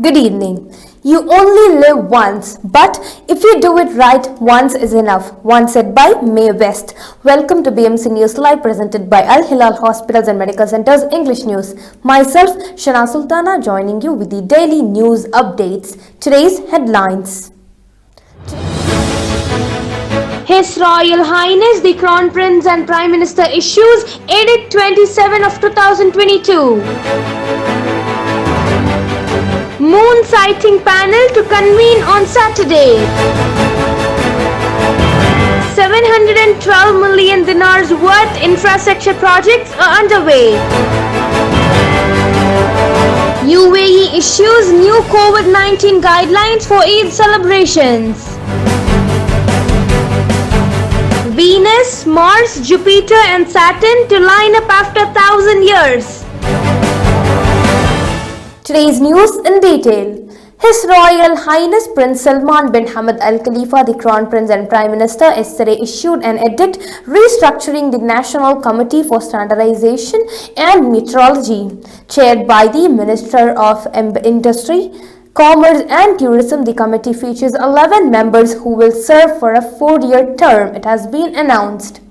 Good evening. You only live once, but if you do it right, once is enough. Once said by Mae West. Welcome to BMC News Live presented by Al Hilal Hospitals and Medical Centers English News. Myself, Shana Sultana, joining you with the daily news updates. Today's headlines. His Royal Highness the Crown Prince and Prime Minister issues Edict 27 of 2022. Moon sighting panel to convene on Saturday. 712 million dinars worth infrastructure projects are underway. UAE issues new COVID-19 guidelines for Eid celebrations. Venus, Mars, Jupiter and Saturn to line up after 1,000 years. Today's news in detail. His Royal Highness Prince Salman bin Hamad Al Khalifa, the Crown Prince and Prime Minister, yesterday issued an edict restructuring the National Committee for Standardization and Metrology, chaired by the Minister of Industry, Commerce and Tourism. The committee features 11 members who will serve for a 4-year term, it has been announced.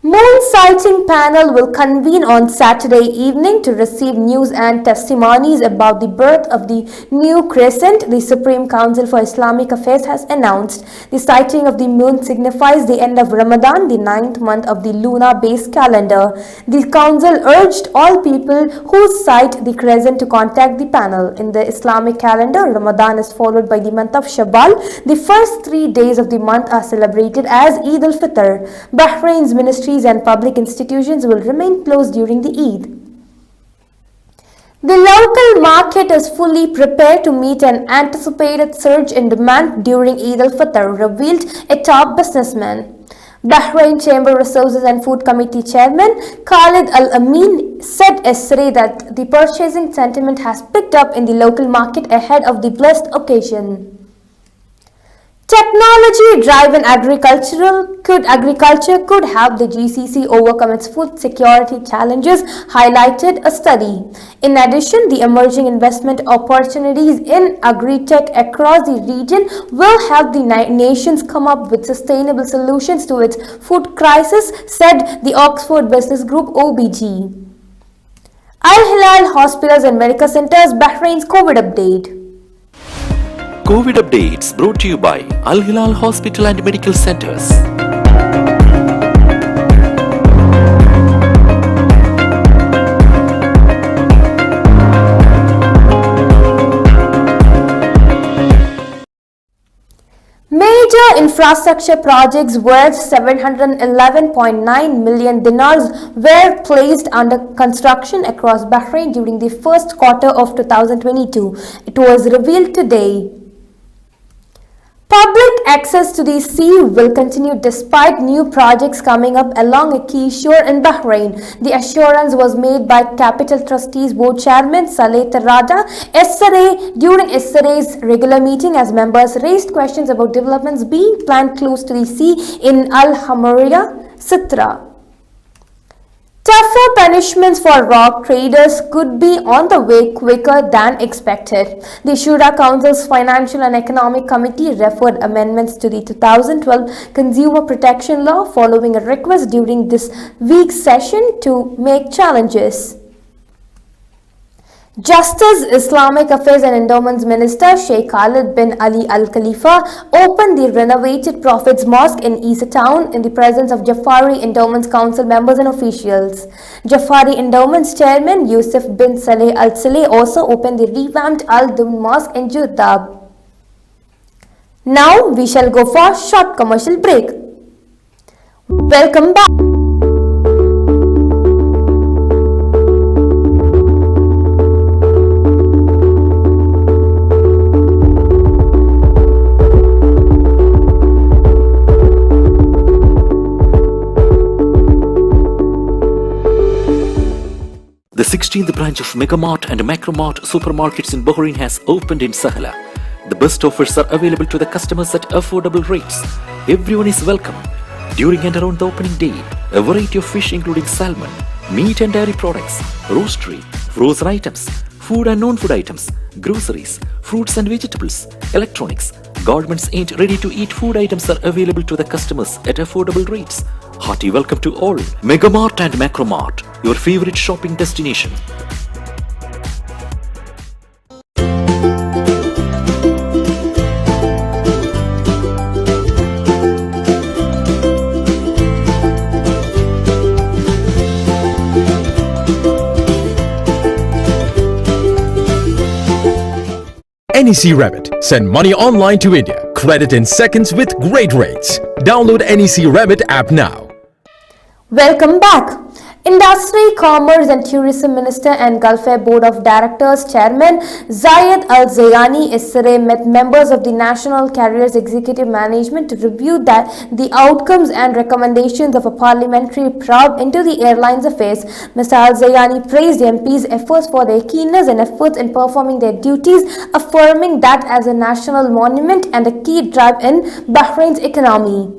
Moon sighting panel will convene on Saturday evening to receive news and testimonies about the birth of the new crescent. The Supreme Council for Islamic Affairs has announced the sighting of the moon signifies the end of Ramadan, the 9th month of the lunar-based calendar. The council urged all people who sight the crescent to contact the panel. In the Islamic calendar, Ramadan is followed by the month of Shawwal. The first 3 days of the month are celebrated as Eid al-Fitr. Bahrain's Ministry and public institutions will remain closed during the Eid. The local market is fully prepared to meet an anticipated surge in demand during Eid al-Fitr, revealed a top businessman. Bahrain Chamber Resources and Food Committee Chairman Khalid Al-Amin said yesterday that the purchasing sentiment has picked up in the local market ahead of the blessed occasion. Technology-driven agriculture could help the GCC overcome its food security challenges, highlighted a study. In addition, the emerging investment opportunities in agri-tech across the region will help the nations come up with sustainable solutions to its food crisis, said the Oxford Business Group OBG. Al Hilal Hospitals and Medical Centers Bahrain's COVID update. COVID updates brought to you by Al Hilal Hospital and Medical Centers. Major infrastructure projects worth 711.9 million dinars were placed under construction across Bahrain during the first quarter of 2022. It was revealed today. Public access to the sea will continue despite new projects coming up along a key shore in Bahrain. The assurance was made by Capital Trustees Board Chairman Saleh Tarada during yesterday's regular meeting as members raised questions about developments being planned close to the sea in Al Hamariya, Sitra. Tougher punishments for rock traders could be on the way quicker than expected. The Shura Council's Financial and Economic Committee referred amendments to the 2012 Consumer Protection Law following a request during this week's session to make challenges. Justice, Islamic Affairs and Endowments Minister Sheikh Khalid bin Ali Al Khalifa opened the renovated Prophet's Mosque in Isa Town in the presence of Jafari Endowments Council members and officials. Jafari Endowments Chairman Yusuf bin Saleh Al Saleh also opened the revamped Al Dum Mosque in Judab. Now we shall go for a short commercial break. Welcome back. The 16th branch of Megamart and Macromart supermarkets in Bahrain has opened in Sahala. The best offers are available to the customers at affordable rates. Everyone is welcome. During and around the opening day, a variety of fish including salmon, meat and dairy products, roastery, frozen items, food and non-food items, groceries, fruits and vegetables, electronics, garments and ready-to-eat food items are available to the customers at affordable rates. Hearty welcome to all. Megamart and Macromart, your favorite shopping destination. NEC Remit. Send money online to India. Credit in seconds with great rates. Download NEC Remit app now. Welcome back. Industry, Commerce and Tourism Minister and Gulfare Board of Directors Chairman Zayed Al Zayani yesterday met members of the National Carriers Executive Management to review the outcomes and recommendations of a parliamentary probe into the airline's affairs. Mr. Al Zayani praised MPs' efforts for their keenness and efforts in performing their duties, affirming that as a national monument and a key drive in Bahrain's economy.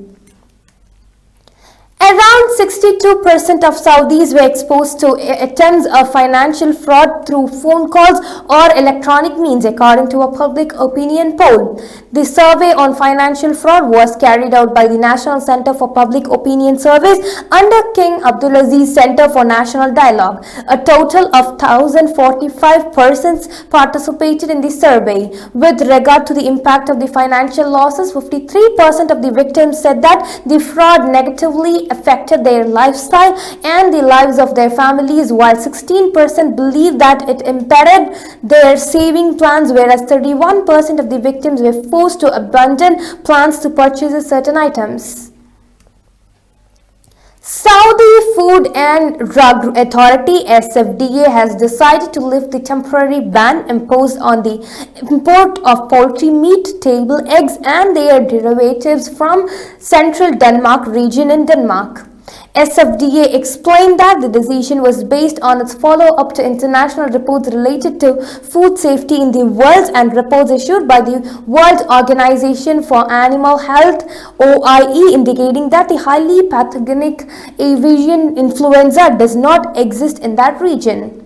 Around 62% of Saudis were exposed to attempts of financial fraud through phone calls or electronic means, according to a public opinion poll. The survey on financial fraud was carried out by the National Center for Public Opinion Surveys under King Abdulaziz Center for National Dialogue. A total of 1,045 persons participated in the survey. With regard to the impact of the financial losses, 53% of the victims said that the fraud negatively affected their lifestyle and the lives of their families, while 16% believed that it impaired their saving plans, whereas 31% of the victims were forced to abandon plans to purchase certain items. Saudi Food and Drug Authority (SFDA) has decided to lift the temporary ban imposed on the import of poultry meat, table eggs and their derivatives from central Denmark region in Denmark. SFDA explained that the decision was based on its follow-up to international reports related to food safety in the world and reports issued by the World Organization for Animal Health (OIE) indicating that the highly pathogenic avian influenza does not exist in that region.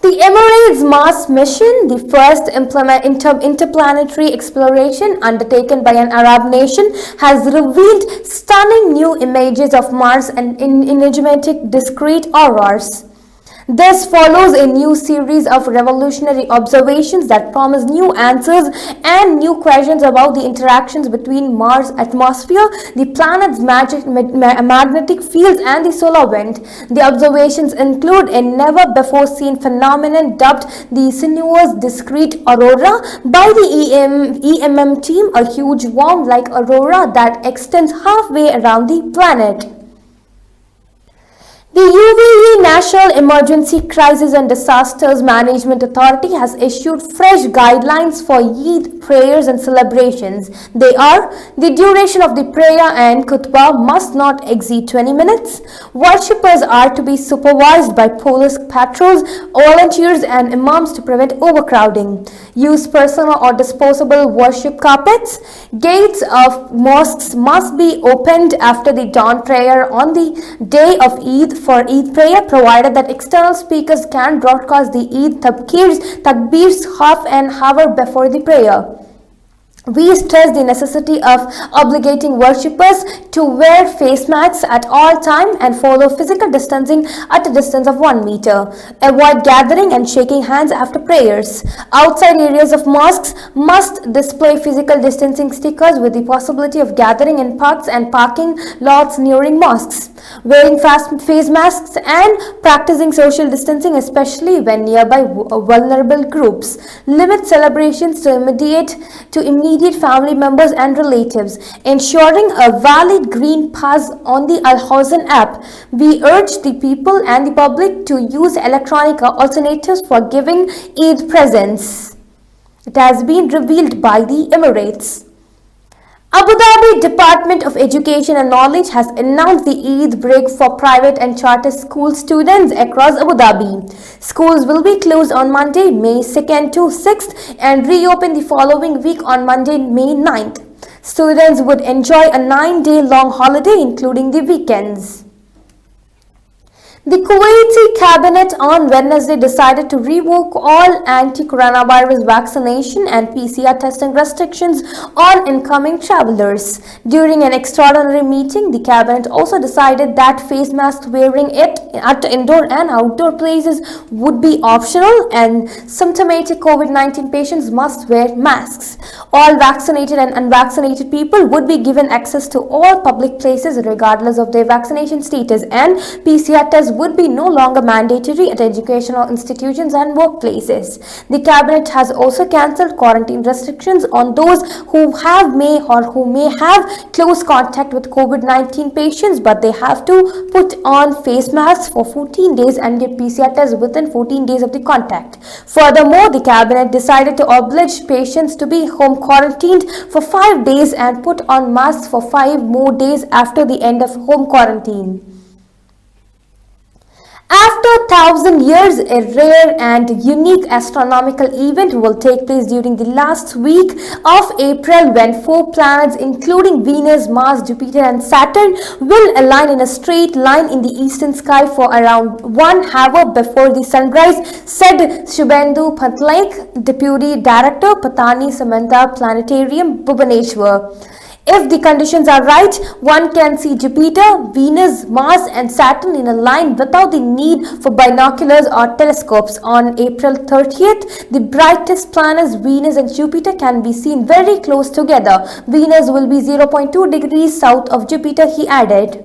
The Emirates Mars mission, the first interplanetary exploration undertaken by an Arab nation, has revealed stunning new images of Mars and enigmatic discrete auroras. This follows a new series of revolutionary observations that promise new answers and new questions about the interactions between Mars' atmosphere, the planet's magnetic fields, and the solar wind. The observations include a never-before-seen phenomenon dubbed the sinuous discrete aurora by the EMM team, a huge worm-like aurora that extends halfway around the planet. The UAE National Emergency Crisis and Disasters Management Authority has issued fresh guidelines for Eid prayers and celebrations. They are: the duration of the prayer and khutbah must not exceed 20 minutes. Worshippers are to be supervised by police patrols, volunteers and imams to prevent overcrowding. Use personal or disposable worship carpets. Gates of mosques must be opened after the dawn prayer on the day of Eid for Eid prayer, provided that external speakers can broadcast the Eid takbirs half an hour before the prayer. We stress the necessity of obligating worshippers to wear face masks at all times and follow physical distancing at a distance of 1 meter. Avoid gathering and shaking hands after prayers. Outside areas of mosques must display physical distancing stickers with the possibility of gathering in parks and parking lots nearing mosques. Wearing face masks and practicing social distancing, especially when nearby vulnerable groups. Limit celebrations to immediate family members and relatives. Ensuring a valid green pass on the Al Hozn app. We urge the people and the public to use electronic alternatives for giving Eid presents. It has been revealed by the Emirates. Abu Dhabi Department of Education and Knowledge has announced the Eid break for private and charter school students across Abu Dhabi. Schools will be closed on Monday, May 2nd to 6th and reopen the following week on Monday, May 9th. Students would enjoy a 9-day long holiday including the weekends. The Kuwaiti cabinet on Wednesday decided to revoke all anti-coronavirus vaccination and PCR testing restrictions on incoming travelers. During an extraordinary meeting, the cabinet also decided that face mask wearing at indoor and outdoor places would be optional and symptomatic COVID-19 patients must wear masks. All vaccinated and unvaccinated people would be given access to all public places regardless of their vaccination status, and PCR tests would be no longer mandatory at educational institutions and workplaces. The cabinet has also cancelled quarantine restrictions on those who may have close contact with COVID-19 patients, but they have to put on face masks for 14 days and get PCR tests within 14 days of the contact. Furthermore, the cabinet decided to oblige patients to be home quarantined for 5 days and put on masks for 5 more days after the end of home quarantine. After 1,000 years, a rare and unique astronomical event will take place during the last week of April when 4 planets including Venus, Mars, Jupiter and Saturn will align in a straight line in the eastern sky for around 1 hour before the sunrise, said Shubhendu Patnaik, Deputy Director, Patani Samantha Planetarium, Bhubaneswar. If the conditions are right, one can see Jupiter, Venus, Mars and Saturn in a line without the need for binoculars or telescopes. On April 30th, the brightest planets Venus and Jupiter can be seen very close together. Venus will be 0.2 degrees south of Jupiter, he added.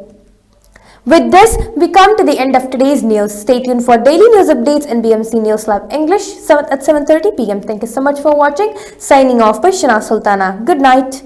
With this, we come to the end of today's news. Stay tuned for daily news updates in BMC News Lab English at 7:30 p.m. Thank you so much for watching. Signing off by Shana Sultana. Good night.